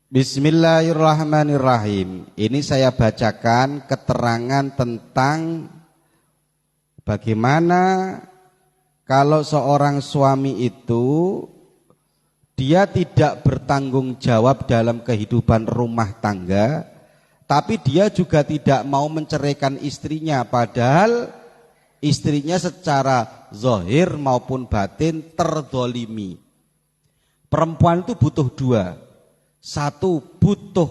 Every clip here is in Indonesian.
Bismillahirrahmanirrahim. Ini saya bacakan keterangan tentang bagaimana kalau seorang suami itu dia tidak bertanggung jawab dalam kehidupan rumah tangga, tapi dia juga tidak mau menceraikan istrinya, padahal istrinya secara zahir maupun batin terdolimi. Perempuan itu butuh dua. Satu, butuh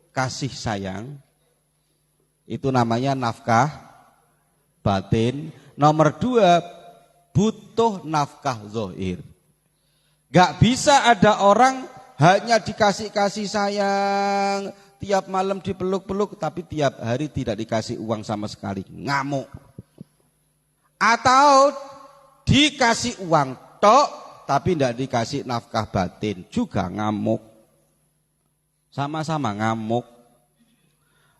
kasih sayang, itu namanya nafkah batin. Nomor dua, butuh nafkah zahir. Gak bisa ada orang hanya dikasih kasih sayang, tiap malam dipeluk-peluk, tapi tiap hari tidak dikasih uang sama sekali, ngamuk. Atau dikasih uang tok, tapi tidak dikasih nafkah batin, juga ngamuk. Sama-sama ngamuk.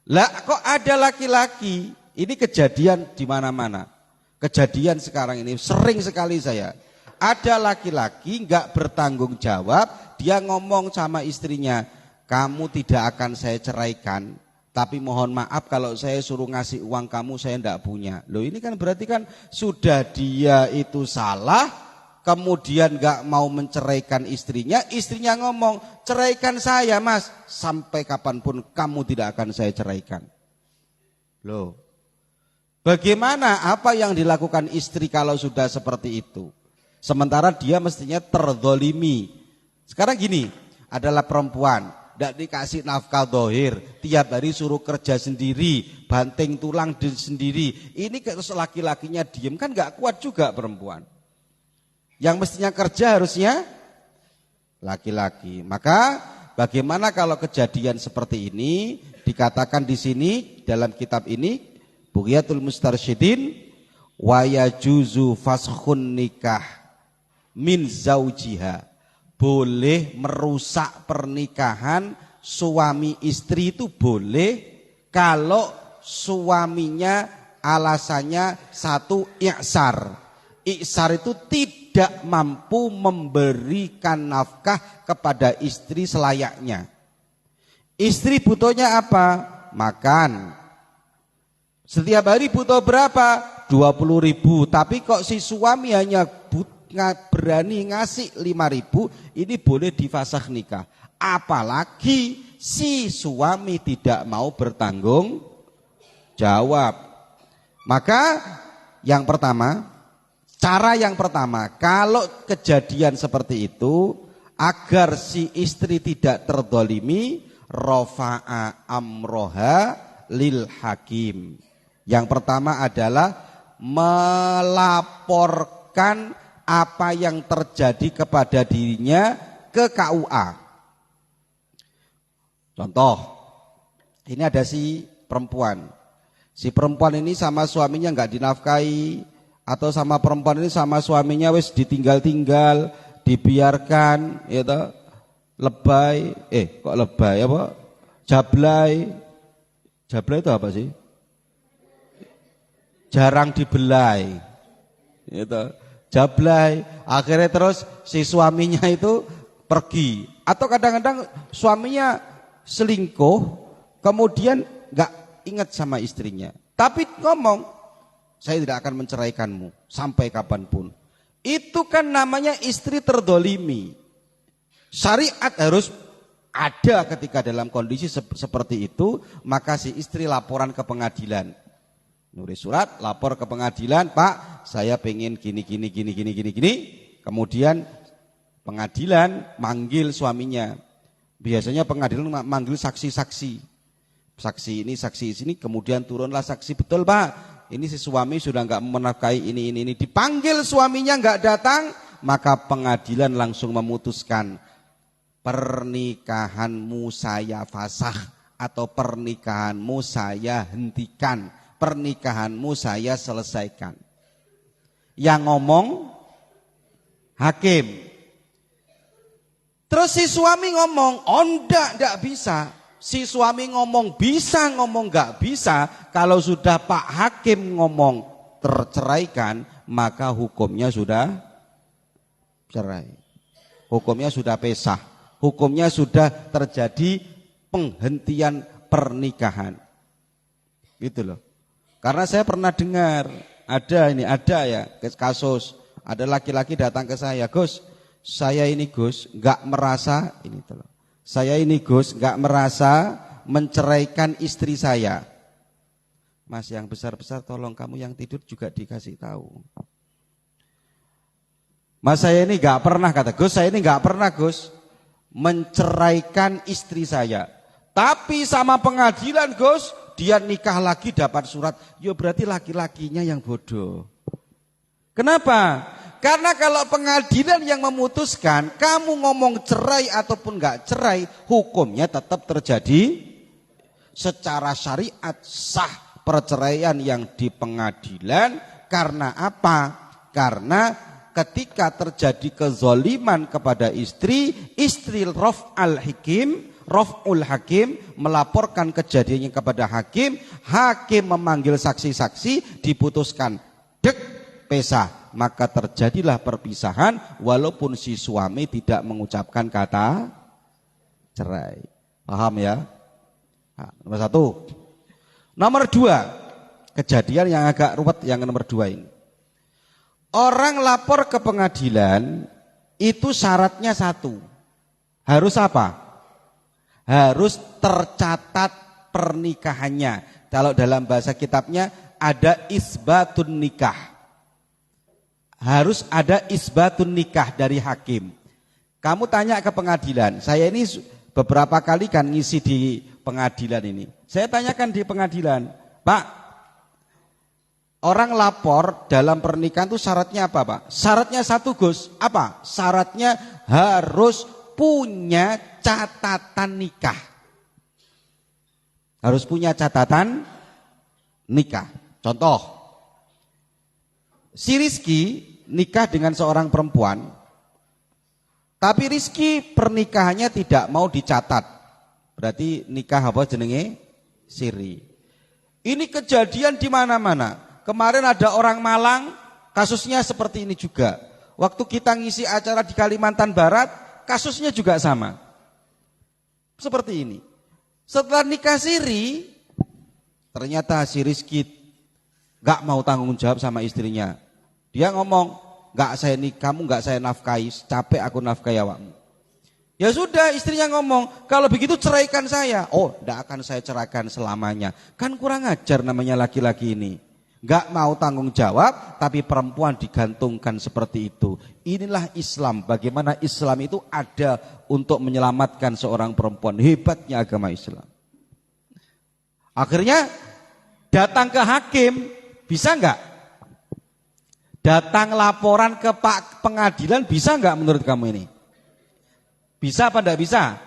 Lah kok ada laki-laki, ini kejadian di mana-mana. Kejadian sekarang ini sering sekali saya. Ada laki-laki enggak bertanggung jawab, dia ngomong sama istrinya, "Kamu tidak akan saya ceraikan, tapi mohon maaf kalau saya suruh ngasih uang kamu saya enggak punya." Loh, ini kan berarti kan sudah dia itu salah. Kemudian gak mau menceraikan istrinya, istrinya ngomong, "Ceraikan saya mas, sampai kapanpun kamu tidak akan saya ceraikan." Loh, bagaimana apa yang dilakukan istri kalau sudah seperti itu? Sementara dia mestinya terzolimi. Sekarang gini, adalah perempuan, tidak dikasih nafkah zahir, tiap hari suruh kerja sendiri, banting tulang sendiri. Ini terus laki-lakinya diem, kan gak kuat juga perempuan. Yang mestinya kerja harusnya laki-laki. Maka bagaimana kalau kejadian seperti ini dikatakan di sini dalam kitab ini, Bugyatul Mustarsyidin, wa yajuzu faskhun nikah min zaujiha. Boleh merusak pernikahan suami istri itu boleh kalau suaminya alasannya satu, i'sar. I'sar itu tidak mampu memberikan nafkah kepada istri selayaknya. Istri butuhnya apa? Makan. Setiap hari butuh berapa? 20.000. Tapi kok si suami hanya berani ngasih 5.000, ini boleh difasakh nikah. Apalagi si suami tidak mau bertanggung jawab. Maka yang pertama, cara yang pertama, kalau kejadian seperti itu, agar si istri tidak terdolimi, rofa'a amroha lil hakim. Yang pertama adalah melaporkan apa yang terjadi kepada dirinya ke KUA. Contoh, ini ada si perempuan. Si perempuan ini sama suaminya nggak dinafkahi, atau sama perempuan ini sama suaminya wis ditinggal-tinggal, dibiarkan, ya toh, lebay, kok lebay apa? Jablay. Jablay itu apa sih? Jarang dibelai. Ya toh, jablay. Akhirnya terus si suaminya itu pergi, atau kadang-kadang suaminya selingkuh, kemudian enggak ingat sama istrinya. Tapi ngomong, "Saya tidak akan menceraikanmu sampai kapanpun." Itu kan namanya istri terdolimi. Syariat harus ada ketika dalam kondisi seperti itu, maka si istri laporan ke pengadilan. Nulis surat, lapor ke pengadilan, "Pak, saya pengen gini. Kemudian pengadilan manggil suaminya. Biasanya pengadilan manggil saksi-saksi. Saksi ini, kemudian turunlah saksi, "Betul Pak, ini si suami sudah enggak menafkahi ini." Dipanggil suaminya enggak datang, maka pengadilan langsung memutuskan, "Pernikahanmu saya fasakh," atau "Pernikahanmu saya hentikan, pernikahanmu saya selesaikan." Yang ngomong hakim. Terus si suami ngomong, "Oh enggak bisa." Si suami ngomong bisa, ngomong enggak bisa. Kalau sudah Pak Hakim ngomong terceraikan, maka hukumnya sudah cerai. Hukumnya sudah pesah. hukumnya sudah terjadi penghentian pernikahan. Gitu loh. Karena saya pernah dengar ada ya kasus, ada laki-laki datang ke saya, Gus, saya ini Gus nggak merasa ini tuh. Saya ini Gus nggak merasa menceraikan istri saya. Mas yang besar-besar tolong kamu yang tidur juga dikasih tahu. Mas saya ini nggak pernah, kata Gus, saya ini nggak pernah Gus menceraikan istri saya. Tapi sama pengadilan Gus, dia nikah lagi dapat surat. Ya berarti laki-lakinya yang bodoh. Kenapa? Karena kalau pengadilan yang memutuskan, kamu ngomong cerai ataupun nggak cerai, hukumnya tetap terjadi secara syariat sah perceraian yang di pengadilan. Karena apa? Karena ketika terjadi kezaliman kepada istri Raf'ul Hakim melaporkan kejadiannya kepada hakim memanggil saksi-saksi, diputuskan pesah, maka terjadilah perpisahan walaupun si suami tidak mengucapkan kata cerai. Paham ya? Nah, nomor 1. Nomor 2, kejadian yang agak ruwet yang nomor 2 ini. Orang lapor ke pengadilan itu syaratnya 1. Harus apa? Harus tercatat pernikahannya. Kalau dalam bahasa kitabnya ada isbatun nikah. Harus ada isbatun nikah dari hakim. Kamu tanya ke pengadilan. Saya ini beberapa kali kan ngisi di pengadilan ini. Saya tanyakan di pengadilan, Pak, orang lapor dalam pernikahan itu syaratnya apa, Pak? Syaratnya 1 Gus. Apa? Syaratnya harus punya catatan nikah. Harus punya catatan nikah. Contoh, si Rizky nikah dengan seorang perempuan, tapi Rizky pernikahannya tidak mau dicatat. Berarti nikah apa jenenge? Siri. Ini kejadian di mana-mana. Kemarin ada orang Malang, kasusnya seperti ini juga. Waktu kita ngisi acara di Kalimantan Barat, kasusnya juga sama. Seperti ini. Setelah nikah siri, ternyata si Rizky gak mau tanggung jawab sama istrinya. Dia ngomong, kamu gak saya nafkahi, capek aku nafkahi awakmu. Ya sudah, istrinya ngomong, kalau begitu ceraikan saya. Oh, gak akan saya ceraikan selamanya. Kan kurang ajar namanya laki-laki ini. Gak mau tanggung jawab, tapi perempuan digantungkan seperti itu. Inilah Islam, bagaimana Islam itu ada untuk menyelamatkan seorang perempuan. Hebatnya agama Islam. Akhirnya datang ke hakim, bisa enggak? Datang laporan ke Pak Pengadilan, bisa enggak menurut kamu ini? Bisa apa enggak bisa?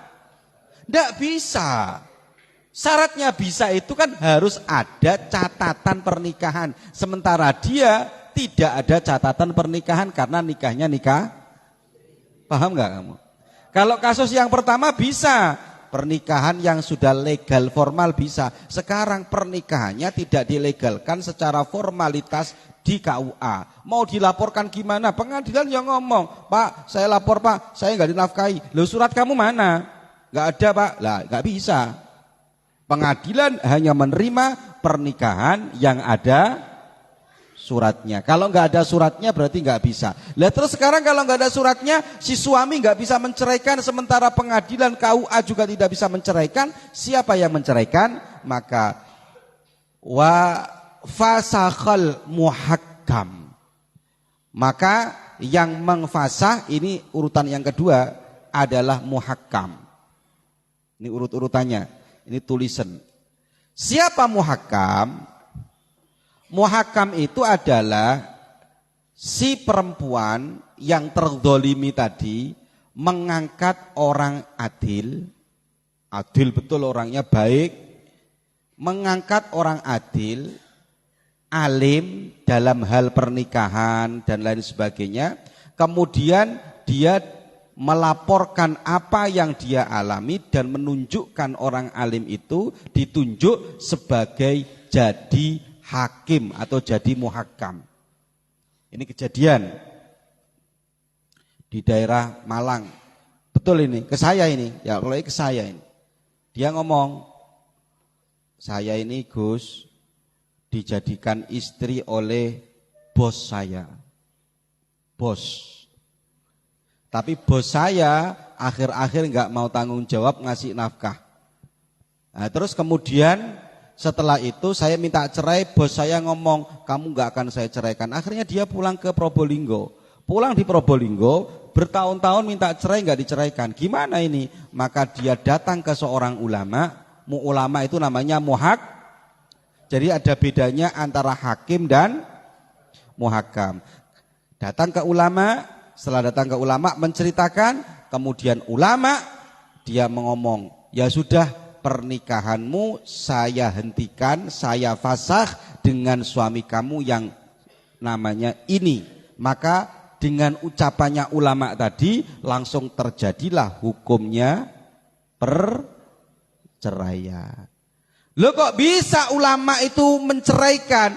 Enggak bisa. Syaratnya bisa itu kan harus ada catatan pernikahan. Sementara dia tidak ada catatan pernikahan karena nikahnya nikah. Paham enggak kamu? Kalau kasus yang pertama bisa. Pernikahan yang sudah legal formal bisa. Sekarang pernikahannya tidak dilegalkan secara formalitas di KUA. Mau dilaporkan gimana? Pengadilan yang ngomong, Pak saya lapor Pak, saya nggak dinafkahi. Loh surat kamu mana? Nggak ada Pak. Lah nggak bisa. Pengadilan hanya menerima pernikahan yang ada suratnya. Kalau nggak ada suratnya berarti nggak bisa. Lah terus sekarang kalau nggak ada suratnya, si suami nggak bisa menceraikan, sementara pengadilan KUA juga tidak bisa menceraikan. Siapa yang menceraikan? Maka wa fasakhal muhakkam. Maka yang mengfasah, ini urutan yang kedua adalah muhakkam. Ini urut-urutannya. Ini tulisan. Siapa muhakkam? Muhakkam itu adalah si perempuan yang terzolimi tadi mengangkat orang adil betul orangnya baik, mengangkat orang adil, alim dalam hal pernikahan dan lain sebagainya, kemudian dia melaporkan apa yang dia alami dan menunjukkan orang alim itu ditunjuk sebagai jadi hakim atau jadi muhakkam. Ini kejadian di daerah Malang. Betul ini, ke saya ini. Ya kalau ke saya ini. Dia ngomong, saya ini Gus dijadikan istri oleh bos saya. Bos. Tapi bos saya akhir-akhir nggak mau tanggung jawab ngasih nafkah. Nah, terus kemudian setelah itu saya minta cerai, bos saya ngomong, kamu nggak akan saya ceraikan. Akhirnya dia pulang ke Probolinggo. Pulang di Probolinggo, bertahun-tahun minta cerai nggak diceraikan. Gimana ini? Maka dia datang ke seorang ulama. Ulama itu namanya muhak. Jadi ada bedanya antara hakim dan muhakam. Datang ke ulama, setelah datang ke ulama menceritakan, kemudian ulama dia mengomong, ya sudah pernikahanmu saya hentikan, saya fasakh dengan suami kamu yang namanya ini. Maka dengan ucapannya ulama tadi langsung terjadilah hukumnya perceraian. Loh kok bisa ulama itu menceraikan?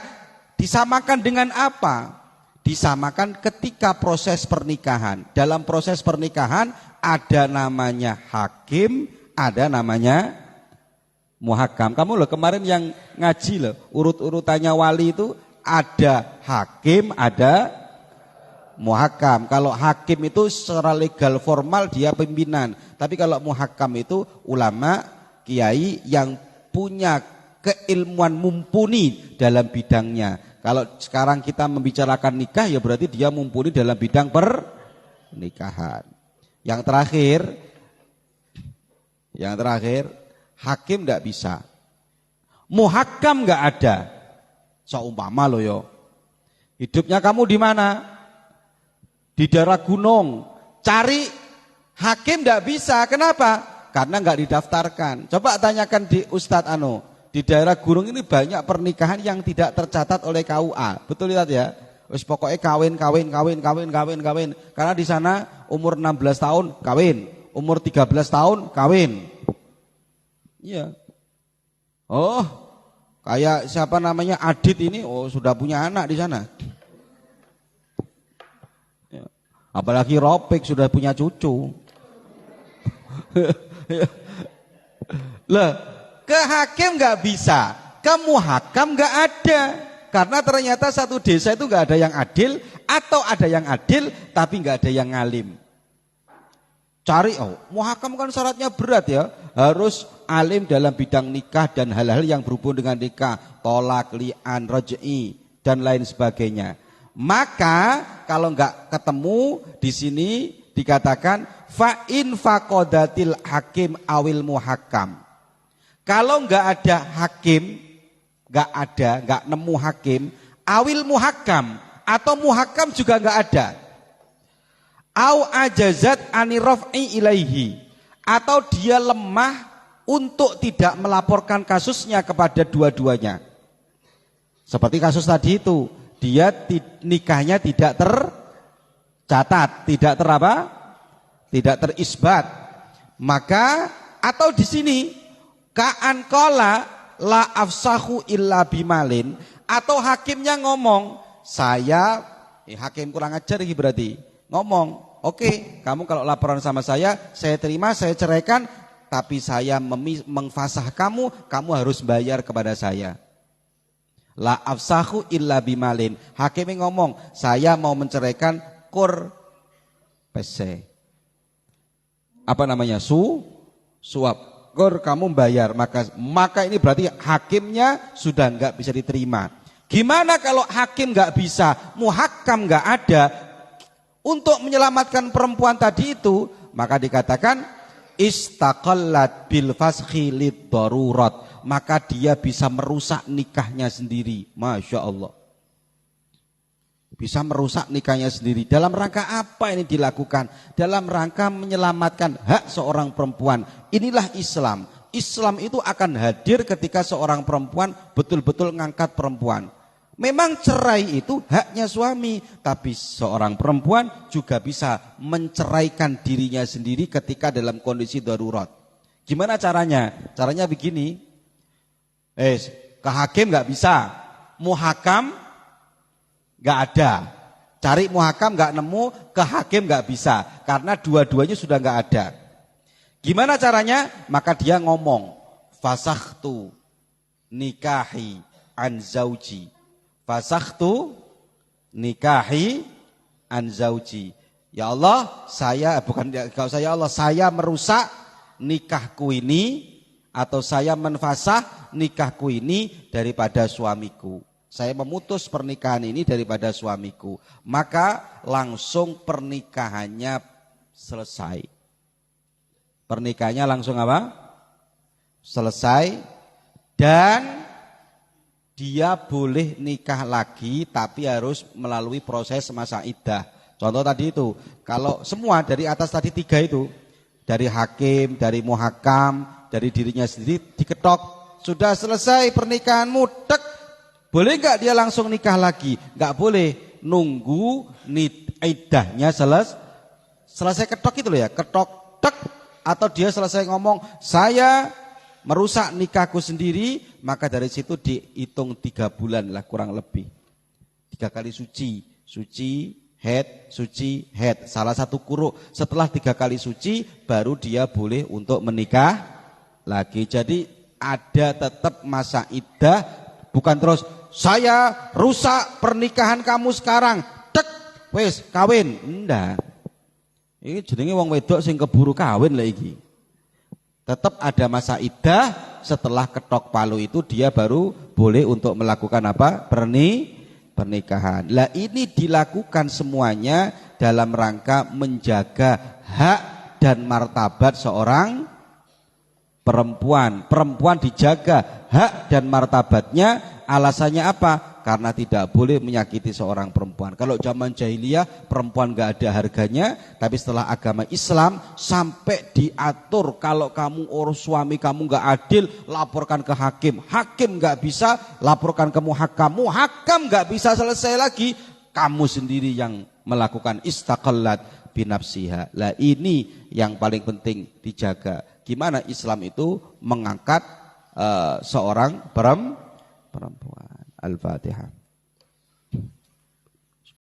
Disamakan dengan apa? Disamakan ketika proses pernikahan. Dalam proses pernikahan ada namanya hakim, ada namanya muhakam. Kamu loh kemarin yang ngaji loh, urut-urutannya wali itu ada hakim, ada muhakam. Kalau hakim itu secara legal formal dia pimpinan. Tapi kalau muhakam itu ulama, kiai yang punya keilmuan mumpuni dalam bidangnya. Kalau sekarang kita membicarakan nikah ya berarti dia mumpuni dalam bidang pernikahan. Yang terakhir hakim tidak bisa, muhakam nggak ada. Seumpama loh yo, hidupnya kamu di mana? Di daerah gunung, cari hakim tidak bisa. Kenapa? Karena nggak didaftarkan. Coba tanyakan di Ustadz di daerah gunung ini banyak pernikahan yang tidak tercatat oleh KUA. Betul lihat ya? Wis pokoknya kawin. Karena di sana umur 16 tahun kawin, umur 13 tahun kawin. Iya. Oh, kayak siapa namanya Adit ini, oh sudah punya anak di sana. Ya. Apalagi Ropik sudah punya cucu. Loh, ke hakim nggak bisa, ke muhakam nggak ada, karena ternyata satu desa itu nggak ada yang adil, atau ada yang adil tapi nggak ada yang ngalim. Cari, muhakam kan syaratnya berat ya, harus alim dalam bidang nikah dan hal-hal yang berhubungan dengan nikah, tolak, li'an, raj'i dan lain sebagainya. Maka kalau nggak ketemu di sini dikatakan fa in faqadatil hakim awil muhakam. Kalau nggak ada hakim, nggak nemu hakim, awil muhakam atau muhakam juga nggak ada. Au ajazat anirof'i ilaihi, atau dia lemah untuk tidak melaporkan kasusnya kepada dua-duanya. Seperti kasus tadi itu, dia nikahnya tidak tercatat, tidak terisbat. Maka atau di sini ka'an qala la afsahu illa bimalin, atau hakimnya ngomong, hakim kurang ajar ini berarti. Ngomong, oke, kamu kalau laporan sama saya terima, saya ceraikan, tapi saya mengfasah kamu harus bayar kepada saya. La afsahu illa bimalin. Hakimnya ngomong, saya mau menceraikan kur PC. Apa namanya? Suap. Kamu bayar, maka ini berarti hakimnya sudah nggak bisa diterima. Gimana kalau hakim nggak bisa, muhakam nggak ada untuk menyelamatkan perempuan tadi itu? Maka dikatakan istaqallat bil faskhi lid darurat, maka dia bisa merusak nikahnya sendiri. Masya Allah, bisa merusak nikahnya sendiri. Dalam rangka apa ini dilakukan? Dalam rangka menyelamatkan hak seorang perempuan. Inilah Islam. Islam itu akan hadir ketika seorang perempuan betul-betul ngangkat perempuan. Memang cerai itu haknya suami, tapi seorang perempuan juga bisa menceraikan dirinya sendiri ketika dalam kondisi darurat. Gimana caranya? Caranya begini. Ke hakim nggak bisa, muhakam nggak ada. Cari muhakam nggak nemu, ke hakim nggak bisa. Karena dua-duanya sudah nggak ada. Gimana caranya? Maka dia ngomong, fasakhtu nikahi an zauji. Fasakhtu nikahi an zauji. Ya Allah, saya saya merusak nikahku ini, atau saya menfasah nikahku ini daripada suamiku. Saya memutus pernikahan ini daripada suamiku. Maka langsung pernikahannya selesai. Pernikahannya langsung apa? Selesai. Dan dia boleh nikah lagi, tapi harus melalui proses masa iddah. Contoh tadi itu, kalau semua dari atas tadi 3 itu, dari hakim, dari muhakam, dari dirinya sendiri diketok, sudah selesai pernikahanmu, tek. Boleh enggak dia langsung nikah lagi? Enggak boleh, nunggu iddahnya selesai ketok itu loh ya, ketok tek, atau dia selesai ngomong saya merusak nikahku sendiri, maka dari situ dihitung 3 bulan lah kurang lebih. 3 kali suci, suci, head, salah satu kuruk. Setelah 3 kali suci baru dia boleh untuk menikah lagi. Jadi ada tetap masa iddah, bukan terus saya rusak pernikahan kamu sekarang, tek, wis kawin. Enggak. Ini jenenge wong wedok sing keburu kawin lah iki. Tetap ada masa iddah, setelah ketok palu itu dia baru boleh untuk melakukan apa? Pernikahan. Lah ini dilakukan semuanya dalam rangka menjaga hak dan martabat seorang perempuan. Perempuan dijaga hak dan martabatnya. Alasannya apa? Karena tidak boleh menyakiti seorang perempuan. Kalau zaman jahiliyah perempuan gak ada harganya, tapi setelah agama Islam sampai diatur kalau kamu suami kamu gak adil, laporkan ke hakim. Hakim gak bisa, laporkan ke muhakam. Muhakam gak bisa selesai lagi, kamu sendiri yang melakukan istaqallat binafsiha. Lah ini yang paling penting dijaga. Gimana Islam itu mengangkat seorang perempuan. Al-Fatihah.